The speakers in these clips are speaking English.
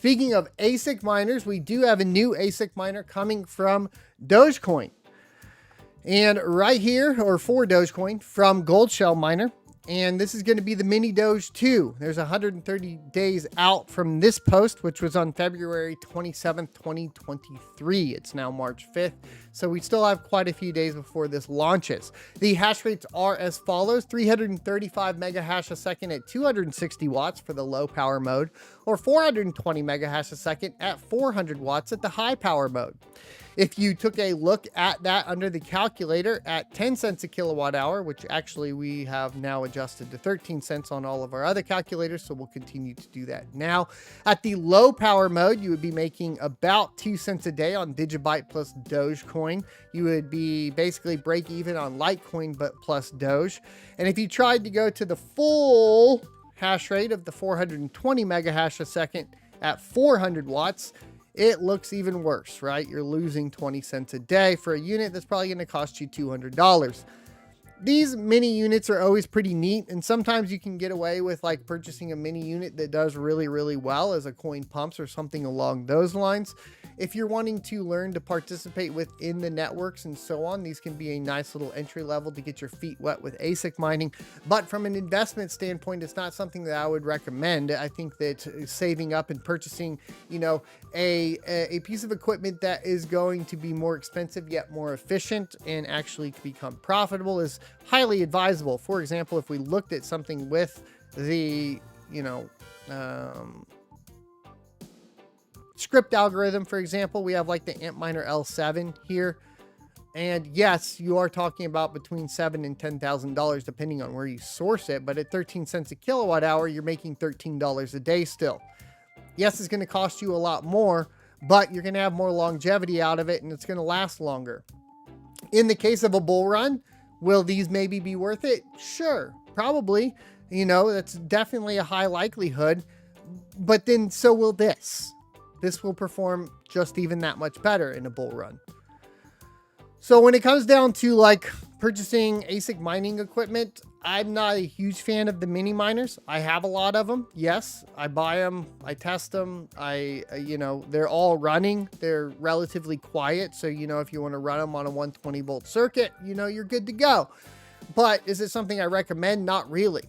Speaking of ASIC miners, we do have a new ASIC miner coming from Dogecoin. And right here, or for Dogecoin, from Goldshell Miner. And this is going to be the Mini Doge 2. There's 130 days out from this post, which was on February 27th, 2023. It's now March 5th. So we still have quite a few days before this launches. The hash rates are as follows: 335 mega hash a second at 260 watts for the low power mode, or 420 mega hash a second at 400 watts at the high power mode. If you took a look at that under the calculator at 10 cents a kilowatt hour, which actually we have now adjusted to 13 cents on all of our other calculators, so we'll continue to do that now. At the low power mode, you would be making about 2 cents a day on Digibyte plus Dogecoin. You would be basically break even on Litecoin but plus Doge. And if you tried to go to the full hash rate of the 420 mega hash a second at 400 watts, it looks even worse, right? You're losing 20 cents a day for a unit that's probably going to cost you $200. These mini units are always pretty neat, and sometimes you can get away with like purchasing a mini unit that does really, really well as a coin pumps or something along those lines. If you're wanting to learn to participate within the networks and so on, these can be a nice little entry level to get your feet wet with ASIC mining. But from an investment standpoint, it's not something that I would recommend. I think that saving up and purchasing, you know, a piece of equipment that is going to be more expensive yet more efficient and actually become profitable is highly advisable. For example, if we looked at something with the, script algorithm, for example, we have like the Antminer L7 here. And yes, you are talking about between $7,000 and $10,000 depending on where you source it. But at 13 cents a kilowatt hour, you're making $13 a day still. Yes, it's going to cost you a lot more, but you're going to have more longevity out of it and it's going to last longer. In the case of a bull run, will these maybe be worth it? Sure, probably. That's definitely a high likelihood. But then so will this. This will perform just even that much better in a bull run. So when it comes down to like purchasing ASIC mining equipment, I'm not a huge fan of the mini miners. I have a lot of them. Yes, I buy them. I test them. They're all running. They're relatively quiet. So, if you want to run them on a 120 volt circuit, you're good to go. But is it something I recommend? Not really.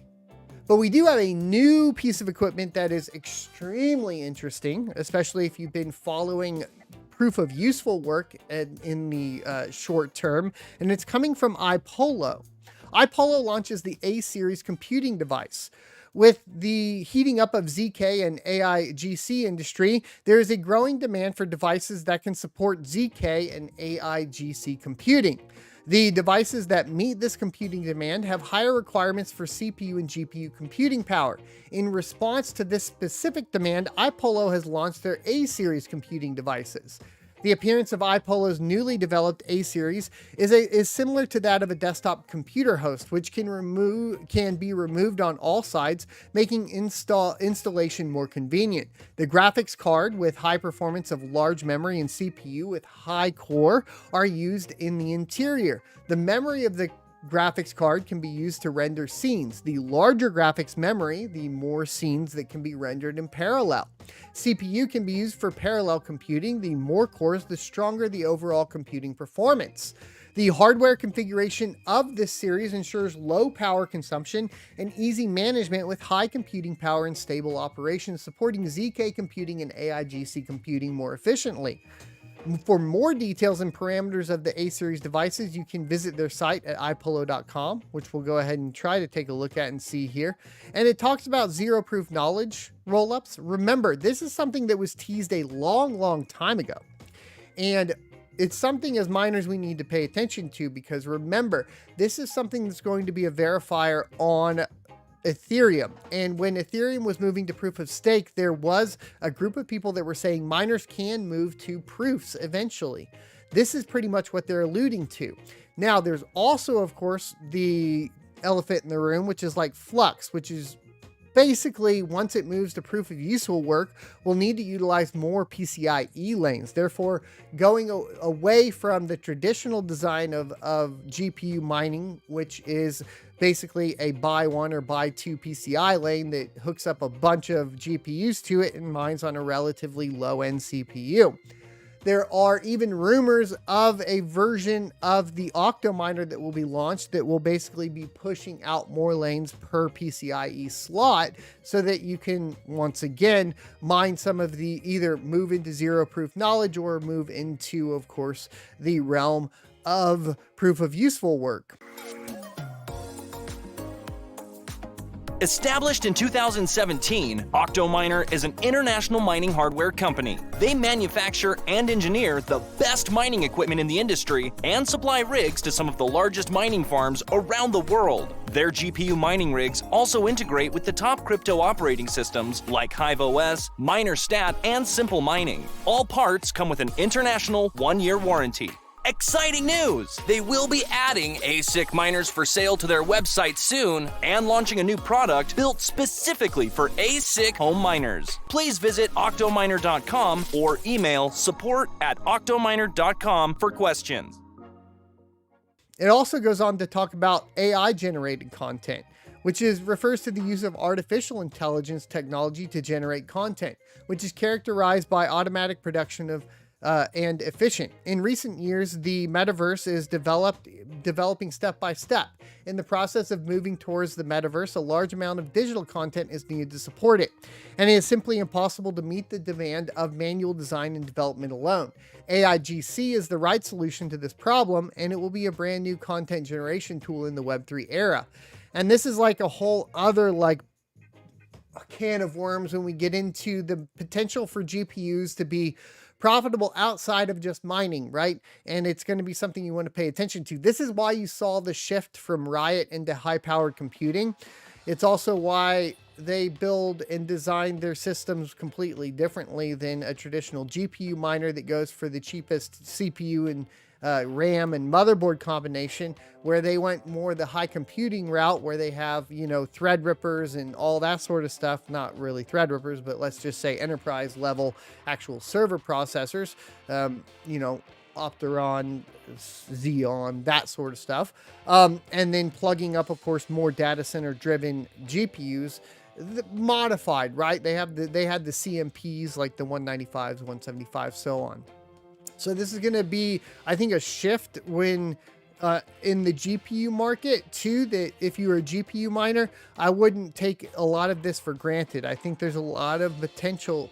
But we do have a new piece of equipment that is extremely interesting, especially if you've been following proof of useful work in the short term, and it's coming from iPolo. iPolo launches the A-series computing device. With the heating up of ZK and AI-GC industry, there is a growing demand for devices that can support ZK and AI-GC computing. The devices that meet this computing demand have higher requirements for CPU and GPU computing power. In response to this specific demand, iPolo has launched their A-series computing devices. The appearance of iPolo's newly developed A-series is similar to that of a desktop computer host, which can be removed on all sides, making installation more convenient. The graphics card with high performance of large memory and CPU with high core are used in the interior. The memory of the graphics card can be used to render scenes. The larger graphics memory, the more scenes that can be rendered in parallel. CPU can be used for parallel computing. The more cores, the stronger the overall computing performance. The hardware configuration of this series ensures low power consumption and easy management with high computing power and stable operations, supporting ZK computing and AI-GC computing more efficiently. For more details and parameters of the A-series devices, you can visit their site at ipolo.com, which we'll go ahead and try to take a look at and see here. And it talks about zero-proof knowledge rollups. Remember, this is something that was teased a long, long time ago. And it's something as miners we need to pay attention to, because remember, this is something that's going to be a verifier on Ethereum. And when Ethereum was moving to proof of stake, there was a group of people that were saying miners can move to proofs eventually. This is pretty much what they're alluding to. Now, there's also, of course, the elephant in the room, which is like Flux, which is basically, once it moves to proof of useful work, we'll need to utilize more PCIe lanes. Therefore, going away from the traditional design of GPU mining, which is basically a buy one or buy two PCI lane that hooks up a bunch of GPUs to it and mines on a relatively low end CPU. There are even rumors of a version of the Octo miner that will be launched that will basically be pushing out more lanes per PCIe slot so that you can, once again, mine some of the, either move into zero proof knowledge or move into, of course, the realm of proof of useful work. Established in 2017, Octominer is an international mining hardware company. They manufacture and engineer the best mining equipment in the industry and supply rigs to some of the largest mining farms around the world. Their GPU mining rigs also integrate with the top crypto operating systems like HiveOS, MinerStat, and Simple Mining. All parts come with an international 1-year warranty. Exciting news! They will be adding ASIC miners for sale to their website soon and launching a new product built specifically for ASIC home miners. Please visit octominer.com or email support@octominer.com for questions. It also goes on to talk about AI-generated content, which refers to the use of artificial intelligence technology to generate content, which is characterized by automatic production of and efficient. In recent years, the metaverse is developing step by step. In the process of moving towards the metaverse, a large amount of digital content is needed to support it, and it is simply impossible to meet the demand of manual design and development alone. AIGC is the right solution to this problem, and it will be a brand new content generation tool in the Web3 era. And this is like a whole other a can of worms when we get into the potential for GPUs to be profitable outside of just mining, right? And it's going to be something you want to pay attention to. This is why you saw the shift from Riot into high-powered computing. It's also why they build and design their systems completely differently than a traditional GPU miner that goes for the cheapest CPU and RAM and motherboard combination, where they went more the high computing route, where they have, Threadrippers and all that sort of stuff. Not really Threadrippers, but let's just say enterprise level actual server processors, Opteron, Xeon, that sort of stuff. And then plugging up, of course, more data center driven GPUs, modified, right? They had the CMPs like the 195s, 175, so on. So this is going to be, I think, a shift when in the GPU market too, that if you're a GPU miner, I wouldn't take a lot of this for granted. I think there's a lot of potential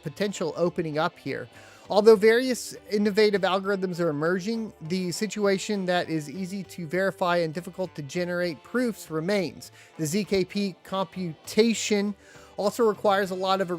opening up here. Although various innovative algorithms are emerging, the situation that is easy to verify and difficult to generate proofs remains. The ZKP computation also requires a lot of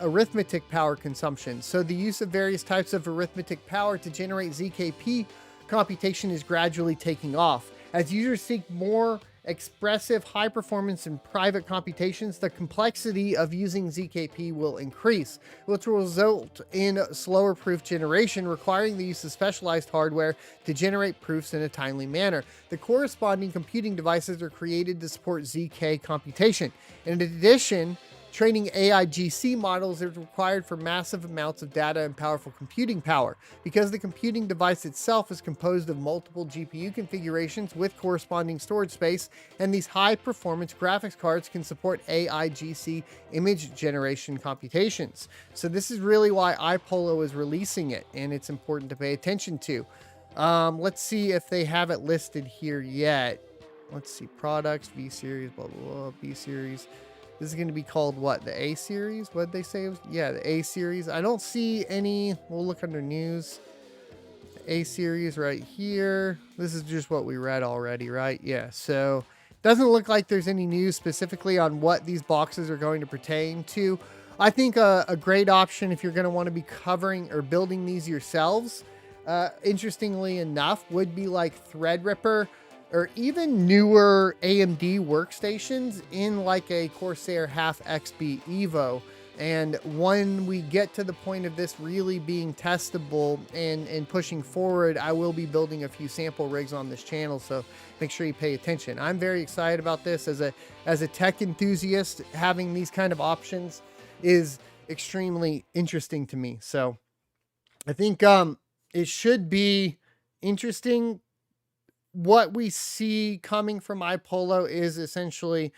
arithmetic power consumption. So the use of various types of arithmetic power to generate ZKP computation is gradually taking off. As users seek more expressive, high performance and private computations, the complexity of using ZKP will increase, which will result in slower proof generation, requiring the use of specialized hardware to generate proofs in a timely manner. The corresponding computing devices are created to support ZK computation. In addition, training AIGC models is required for massive amounts of data and powerful computing power. Because the computing device itself is composed of multiple GPU configurations with corresponding storage space, and these high-performance graphics cards can support AIGC image generation computations. So this is really why iPolo is releasing it, and it's important to pay attention to. Let's see if they have it listed here yet. Let's see, products, V series, blah, blah, blah, B series. This is going to be called what? The A series? What did they say? Yeah, the A series. I don't see any. We'll look under news. A series right here. This is just what we read already, right? Yeah. So doesn't look like there's any news specifically on what these boxes are going to pertain to. I think a great option if you're going to want to be covering or building these yourselves, interestingly enough, would be like Threadripper, or even newer AMD workstations in like a Corsair half XB Evo. And when we get to the point of this really being testable and pushing forward, I will be building a few sample rigs on this channel, so make sure you pay attention. I'm very excited about this as a tech enthusiast. Having these kind of options is extremely interesting to me. So I think it should be interesting what we see coming from iPolo is essentially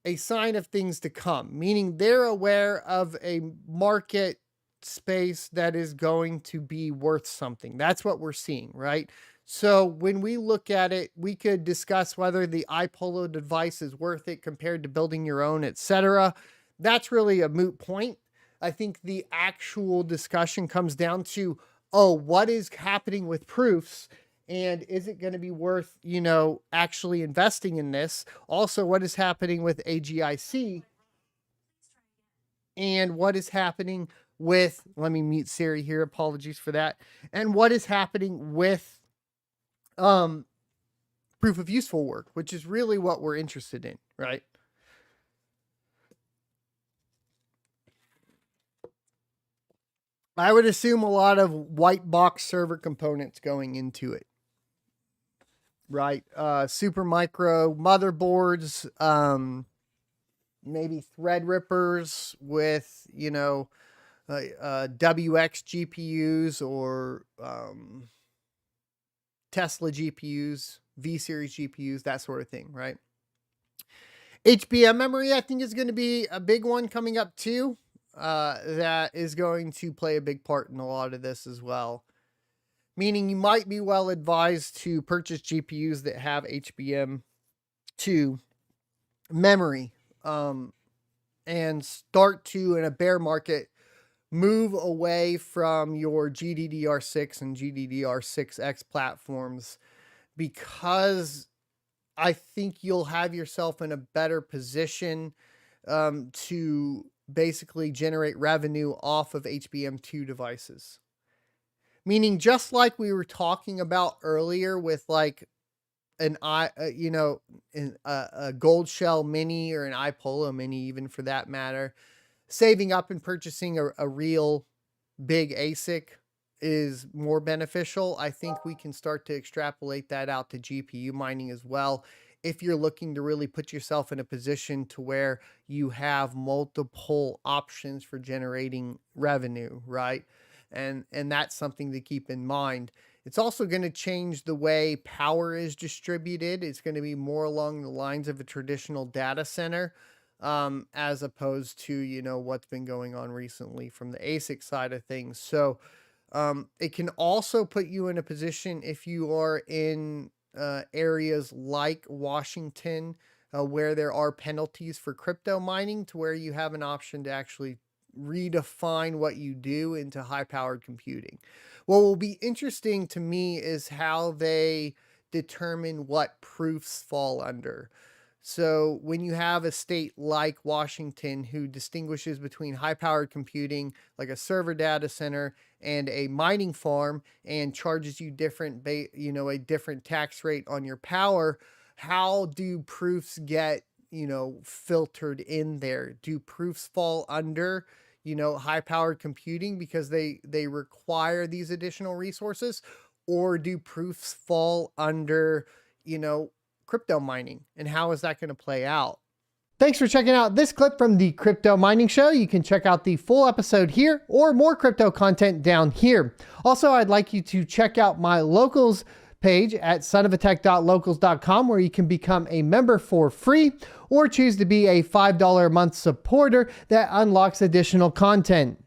a sign of things to come, meaning they're aware of a market space that is going to be worth something. That's what we're seeing, right? So when we look at it, we could discuss whether the iPolo device is worth it compared to building your own, etc. That's really a moot point. I think the actual discussion comes down to, oh, what is happening with proofs? And is it going to be worth, actually investing in this? Also, what is happening with AGIC? And what is happening with, let me mute Siri here, apologies for that. And what is happening with proof of useful work, which is really what we're interested in, right? I would assume a lot of white box server components going into it. Right. Super micro motherboards, maybe thread rippers with, WX GPUs or Tesla GPUs, V series GPUs, that sort of thing, right? HBM memory, I think, is going to be a big one coming up too. That is going to play a big part in a lot of this as well. Meaning you might be well advised to purchase GPUs that have HBM2 memory, and start to, in a bear market, move away from your GDDR6 and GDDR6X platforms, because I think you'll have yourself in a better position to basically generate revenue off of HBM2 devices. Meaning, just like we were talking about earlier with like a Gold Shell Mini or an iPolo Mini, even for that matter, saving up and purchasing a real big ASIC is more beneficial. I think we can start to extrapolate that out to GPU mining as well, if you're looking to really put yourself in a position to where you have multiple options for generating revenue, right? And that's something to keep in mind. It's also going to change the way power is distributed. It's going to be more along the lines of a traditional data center, as opposed to, what's been going on recently from the ASIC side of things. So it can also put you in a position, if you are in areas like Washington, where there are penalties for crypto mining, to where you have an option to actually redefine what you do into high-powered computing. What will be interesting to me is how they determine what proofs fall under. So when you have a state like Washington who distinguishes between high-powered computing, like a server data center, and a mining farm, and charges you a different tax rate on your power, how do proofs get, filtered in there? Do proofs fall under, high-powered computing because they require these additional resources? Or do proofs fall under, crypto mining? And how is that going to play out? Thanks for checking out this clip from the Crypto Mining Show. You can check out the full episode here or more crypto content down here. Also, I'd like you to check out my locals page at sonofatech.locals.com, where you can become a member for free or choose to be a $5 a month supporter that unlocks additional content.